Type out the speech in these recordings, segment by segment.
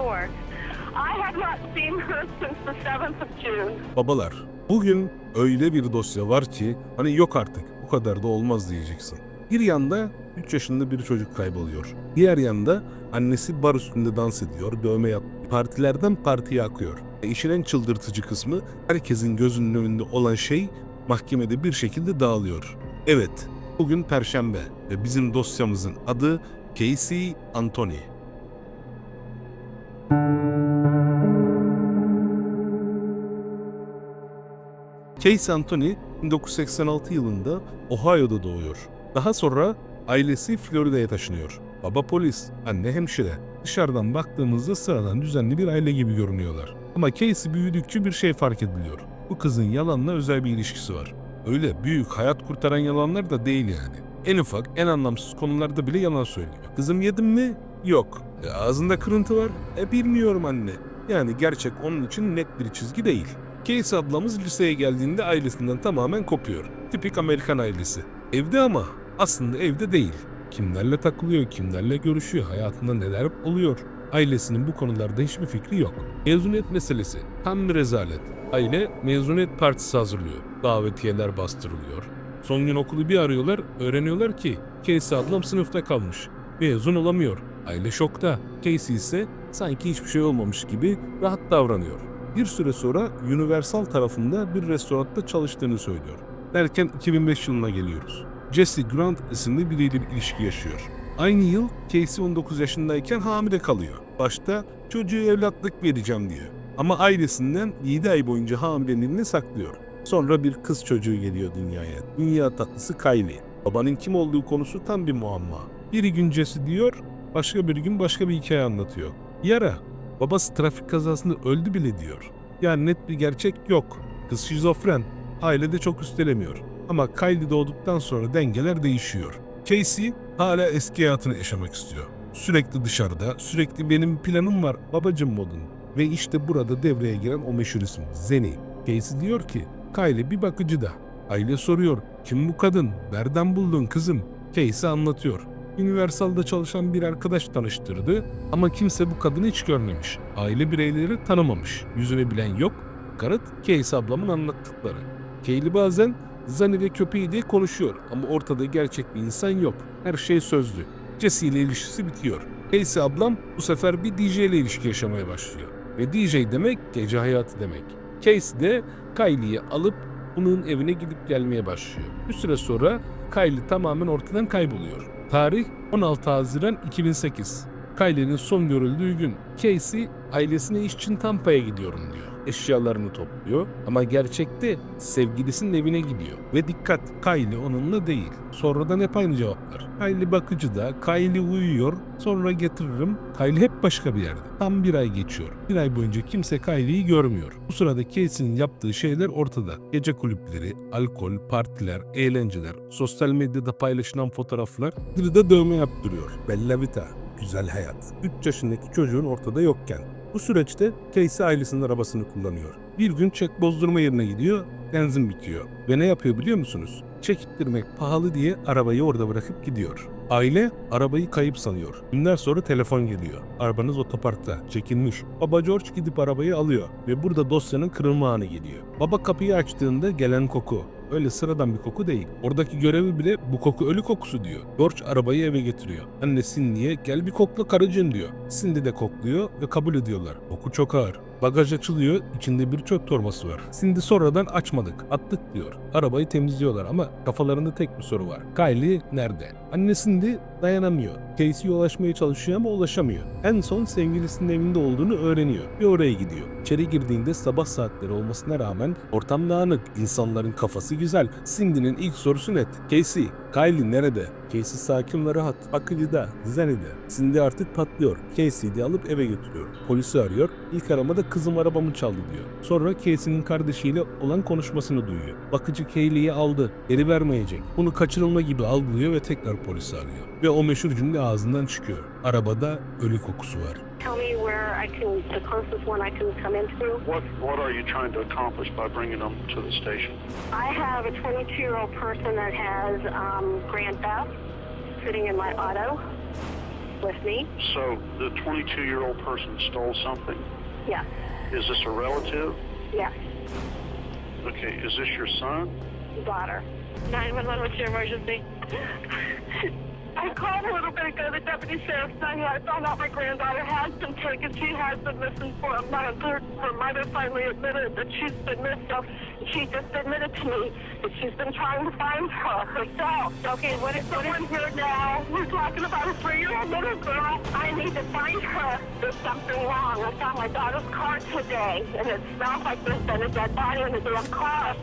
York. I have not seen her since the 7th of June. Babalar, bugün öyle bir dosya var ki hani yok artık bu kadar da olmaz diyeceksin. Bir yanda 3 yaşında bir çocuk kayboluyor. Diğer yanda annesi bar üstünde dans ediyor, dövme yapıyor. Partilerden partiye akıyor. İşin en çıldırtıcı kısmı herkesin gözünün önünde olan şey mahkemede bir şekilde dağılıyor. Evet, bugün Perşembe ve bizim dosyamızın adı Casey Anthony. Casey Anthony 1986 yılında Ohio'da doğuyor. Daha sonra ailesi Florida'ya taşınıyor. Baba polis, anne hemşire. Dışarıdan baktığımızda sıradan düzenli bir aile gibi görünüyorlar. Ama Casey büyüdükçe bir şey fark ediliyor. Bu kızın yalanla özel bir ilişkisi var. Öyle büyük hayat kurtaran yalanlar da değil yani. En ufak, en anlamsız konularda bile yalan söylüyor. Kızım yedim mi? Yok. Ağzında kırıntı var? Bilmiyorum anne. Yani gerçek onun için net bir çizgi değil. Casey ablamız liseye geldiğinde ailesinden tamamen kopuyor. Tipik Amerikan ailesi. Evde ama aslında evde değil. Kimlerle takılıyor, kimlerle görüşüyor, hayatında neler oluyor. Ailesinin bu konularda hiçbir fikri yok. Mezuniyet meselesi tam bir rezalet. Aile mezuniyet partisi hazırlıyor. Davetiyeler bastırılıyor. Son gün okulu bir arıyorlar, öğreniyorlar ki Casey ablam sınıfta kalmış. Mezun olamıyor. Aile şokta. Casey ise sanki hiçbir şey olmamış gibi rahat davranıyor. Bir süre sonra Universal tarafında bir restoranda çalıştığını söylüyor. Derken 2005 yılına geliyoruz. Jesse Grant isimli biriyle bir ilişki yaşıyor. Aynı yıl Casey 19 yaşındayken hamile kalıyor. Başta çocuğu evlatlık vereceğim diyor. Ama ailesinden 7 ay boyunca hamileliğini saklıyor. Sonra bir kız çocuğu geliyor dünyaya. Dünya tatlısı Kylie. Babanın kim olduğu konusu tam bir muamma. Bir gün Jesse diyor, başka bir gün başka bir hikaye anlatıyor. Yara, babası trafik kazasında öldü bile diyor. Yani net bir gerçek yok. Kız şizofren. Ailede çok üstelemiyor. Ama Kylie doğduktan sonra dengeler değişiyor. Casey hala eski hayatını yaşamak istiyor. Sürekli dışarıda, sürekli benim planım var babacım modun. Ve işte burada devreye giren o meşhur isim Zeni. Casey diyor ki Kylie bir bakıcı da. Aile soruyor kim bu kadın? Nereden buldun kızım? Casey anlatıyor. Universal'da çalışan bir arkadaş tanıştırdı ama kimse bu kadını hiç görmemiş. Aile bireyleri tanımamış. Yüzünü bilen yok. Garıt Casey ablamın anlattıkları. Kaylee bazen Zani ve köpeği diye konuşuyor ama ortada gerçek bir insan yok. Her şey sözlü. Jesse ile ilişkisi bitiyor. Casey ablam bu sefer bir DJ ile ilişki yaşamaya başlıyor. Ve DJ demek gece hayatı demek. Casey de Kylie'yi alıp bunun evine gidip gelmeye başlıyor. Bir süre sonra Kylie tamamen ortadan kayboluyor. Tarih 16 Haziran 2008. Kylie'nin son görüldüğü gün. Casey ailesine iş için Tampa'ya gidiyorum diyor. Eşyalarını topluyor ama gerçekte sevgilisinin evine gidiyor. Ve dikkat, Kylie onunla değil. Sonradan hep aynı cevaplar. Kylie bakıcıda, Kylie uyuyor, sonra getiririm. Kylie hep başka bir yerde. Tam bir ay geçiyor. Bir ay boyunca kimse Kylie'yi görmüyor. Bu sırada Casey'nin yaptığı şeyler ortada. Gece kulüpleri, alkol, partiler, eğlenceler, sosyal medyada paylaşılan fotoğraflar, bir de dövme yaptırıyor. Bella Vita, güzel hayat. 3 yaşındaki çocuğun ortada yokken. Bu süreçte Casey ailesinin arabasını kullanıyor. Bir gün çek bozdurma yerine gidiyor, benzin bitiyor. Ve ne yapıyor biliyor musunuz? Çekittirmek pahalı diye arabayı orada bırakıp gidiyor. Aile arabayı kayıp sanıyor. Günler sonra telefon geliyor. Arabanız otoparkta, çekilmiş. Baba George gidip arabayı alıyor ve burada dosyanın kırılma anı geliyor. Baba kapıyı açtığında gelen koku. Öyle sıradan bir koku değil. Oradaki görevi bile bu koku ölü kokusu diyor. George arabayı eve getiriyor. Anne Cindy'ye gel bir kokla karıcığım diyor. Cindy de kokluyor ve kabul ediyorlar. Koku çok ağır. Bagaj açılıyor, içinde bir çöp torbası var. Cindy sonradan açmadık, attık diyor. Arabayı temizliyorlar ama kafalarında tek bir soru var. Kylie nerede? Anne Cindy dayanamıyor. Casey'ye ulaşmaya çalışıyor ama ulaşamıyor. En son sevgilisinin evinde olduğunu öğreniyor ve oraya gidiyor. İçeri girdiğinde sabah saatleri olmasına rağmen ortam dağınık, insanların kafası güzel. Cindy'nin ilk sorusu net. Casey, Kylie nerede? Casey sakin ve rahat. Bakıcıda, Zani'de. Cindy artık patlıyor. Casey'i de alıp eve götürüyor. Polisi arıyor. İlk aramada kızım arabamı çaldı diyor. Sonra Casey'nin kardeşiyle olan konuşmasını duyuyor. Bakıcı Kaylee'yi aldı. Geri vermeyecek. Bunu kaçırılma gibi algılıyor ve tekrar polisi arıyor. Ve o meşhur cümle ağzından çıkıyor. Arabada ölü kokusu var. Tell me where the closest one I can come into. What are you trying to accomplish by bringing them to the station? I have a 22-year-old person that has grand theft sitting in my auto. with me. So the 22-year-old person stole something. Yes. Is this a relative? Yes. Okay, is this your son? Daughter. 911, what's your emergency? I called a little bit ago, the deputy sheriff's son. I found out my granddaughter has been taken. She has been missing for a month. Her mother finally admitted that she's been missing. So she just admitted to me that she's been trying to find her herself. Okay, what is someone here now? We're talking about a 3-year-old little girl. I need to find her. There's something wrong. I found my daughter's car today, and it smells like there's been a dead body in the damn car.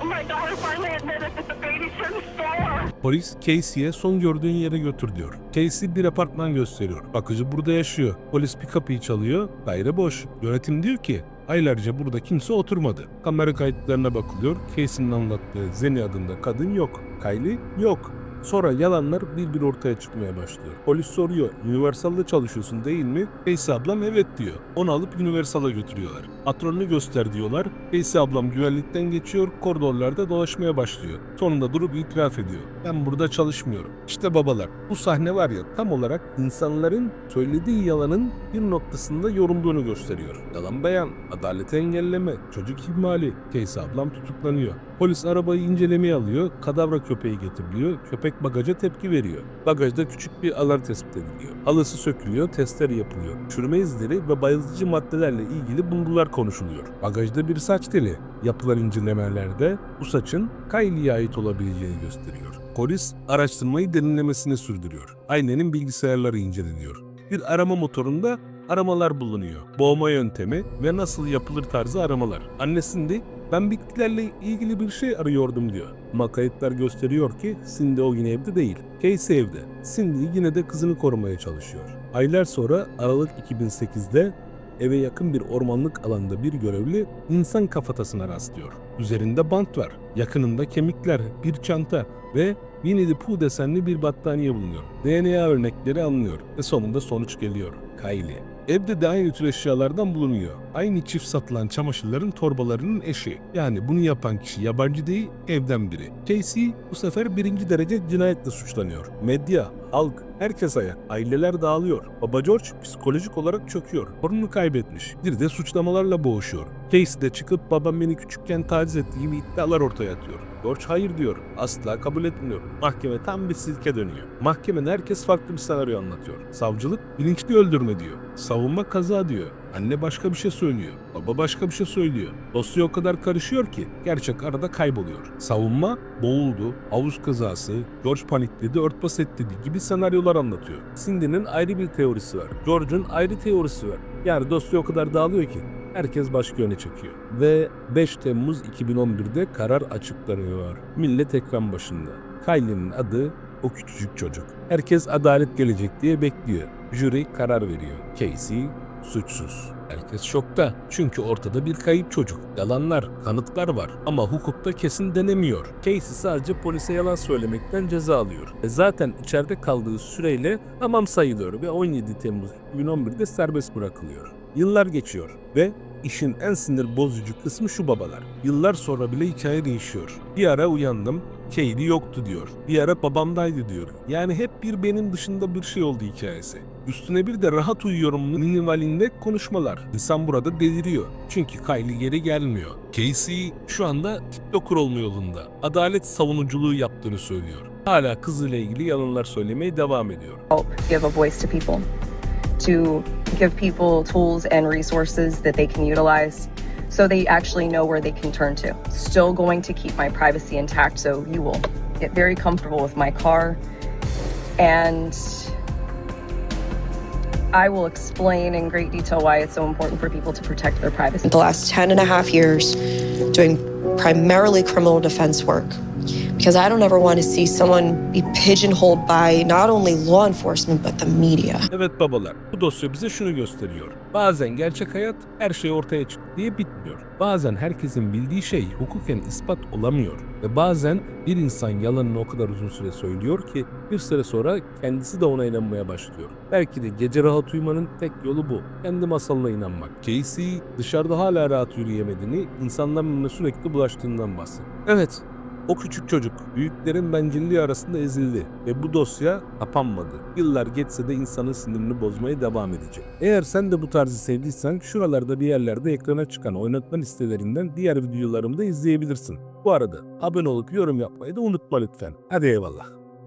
My daughter finally admitted that the baby shouldn't store. Polis Casey'ye son gördüğün yere götür diyor. Casey bir apartman gösteriyor. Bakıcı burada yaşıyor. Polis bir kapıyı çalıyor. Daire boş. Yönetim diyor ki aylarca burada kimse oturmadı. Kamera kayıtlarına bakılıyor. Casey'nin anlattığı Zeni adında kadın yok. Kylie yok. Sonra yalanlar bir ortaya çıkmaya başlıyor. Polis soruyor, Universal'da çalışıyorsun değil mi? Casey ablam evet diyor. Onu alıp Universal'a götürüyorlar. Patronunu göster diyorlar. Casey ablam güvenlikten geçiyor, koridorlarda dolaşmaya başlıyor. Sonunda durup itiraf ediyor. Ben burada çalışmıyorum. İşte babalar, bu sahne var ya tam olarak insanların söylediği yalanın bir noktasında yorulduğunu gösteriyor. Yalan beyan, adaleti engelleme, çocuk ihmali. Casey ablam tutuklanıyor. Polis arabayı incelemeye alıyor, kadavra köpeği getiriliyor, köpek bagaja tepki veriyor. Bagajda küçük bir alar tespit ediliyor. Halısı sökülüyor, testler yapılıyor. Çürüme izleri ve bayıltıcı maddelerle ilgili bulgular konuşuluyor. Bagajda bir saç teli. Yapılan incelemelerde bu saçın Kylie'ye ait olabileceğini gösteriyor. Polis araştırmayı derinlemesine sürdürüyor. Ailenin bilgisayarları inceleniyor. Bir arama motorunda aramalar bulunuyor. Boğma yöntemi ve nasıl yapılır tarzı aramalar. Annesinde ben bitkilerle ilgili bir şey arıyordum diyor. Ama kayıtlar gösteriyor ki Cindy o yine evde değil. Casey evde. Cindy yine de kızını korumaya çalışıyor. Aylar sonra Aralık 2008'de eve yakın bir ormanlık alanda bir görevli insan kafatasına rastlıyor. Üzerinde bant var. Yakınında kemikler, bir çanta ve Winnie the Pooh desenli bir battaniye bulunuyor. DNA örnekleri alınıyor ve sonunda sonuç geliyor. Kylie. Evde de aynı tür eşyalardan bulunuyor. Aynı çift satılan çamaşırların torbalarının eşi. Yani bunu yapan kişi yabancı değil, evden biri. Casey bu sefer 1. derece cinayetle suçlanıyor. Medya, halk, herkes ayak. Aileler dağılıyor. Baba George psikolojik olarak çöküyor. Torununu kaybetmiş. Bir de suçlamalarla boğuşuyor. Casey de çıkıp babam beni küçükken taciz etti gibi iddialar ortaya atıyor. George hayır diyor. Asla kabul etmiyor. Mahkeme tam bir silke dönüyor. Mahkemede herkes farklı bir senaryo anlatıyor. Savcılık bilinçli öldürme diyor. Savunma kaza diyor. Anne başka bir şey söylüyor. Baba başka bir şey söylüyor. Dosya o kadar karışıyor ki gerçek arada kayboluyor. Savunma boğuldu, havuz kazası, George panikledi, örtbas etti gibi senaryolar anlatıyor. Cindy'nin ayrı bir teorisi var. George'un ayrı teorisi var. Yani dosya o kadar dağılıyor ki herkes başka yöne çekiyor. Ve 5 Temmuz 2011'de karar açıklanıyor. Millet ekran başında. Kylie'nin adı o küçücük çocuk. Herkes adalet gelecek diye bekliyor. Jüri karar veriyor. Casey suçsuz. Herkes şokta. Çünkü ortada bir kayıp çocuk. Yalanlar, kanıtlar var. Ama hukukta kesin denemiyor. Casey sadece polise yalan söylemekten ceza alıyor. Zaten içeride kaldığı süreyle tamam sayılıyor ve 17 Temmuz 2011'de serbest bırakılıyor. Yıllar geçiyor ve işin en sinir bozucu kısmı şu babalar. Yıllar sonra bile hikaye değişiyor. Bir ara uyandım, Kaylee yoktu diyor. Bir ara babamdaydı diyor. Yani hep bir benim dışında bir şey oldu hikayesi. Üstüne bir de rahat uyuyorum minimalinde konuşmalar. İnsan burada deliriyor. Çünkü Kylie geri gelmiyor. Casey şu anda TikToker olma yolunda. Adalet savunuculuğu yaptığını söylüyor. Hala kızıyla ilgili yalanlar söylemeye devam ediyor. Give a voice to people. To give people tools and resources that they can utilize so they actually know where they can turn to. Still going to keep my privacy intact, so you will get very comfortable with my car, and I will explain in great detail why it's so important for people to protect their privacy. The last 10.5 years doing primarily criminal defense work, because I don't ever want to see someone be pigeonholed by not only law enforcement but the media. Evet babalar, bu dosya bize şunu gösteriyor. Bazen gerçek hayat her şey ortaya çıktı diye bitmiyor. Bazen herkesin bildiği şey hukuken ispat olamıyor. Ve bazen bir insan yalanını o kadar uzun süre söylüyor ki bir süre sonra kendisi de ona inanmaya başlıyor. Belki de gece rahat uyumanın tek yolu bu. Kendi masalına inanmak. Casey dışarıda hala rahat yürüyemediğini, insanların sürekli bulaştığından bahsediyor. Evet, O küçük çocuk büyüklerin bencilliği arasında ezildi ve bu dosya kapanmadı. Yıllar geçse de insanın sinirini bozmaya devam edecek. Eğer sen de bu tarzı sevdiysen şuralarda bir yerlerde ekrana çıkan oynatma listelerinden diğer videolarımı da izleyebilirsin. Bu arada abone olup yorum yapmayı da unutma lütfen. Hadi eyvallah.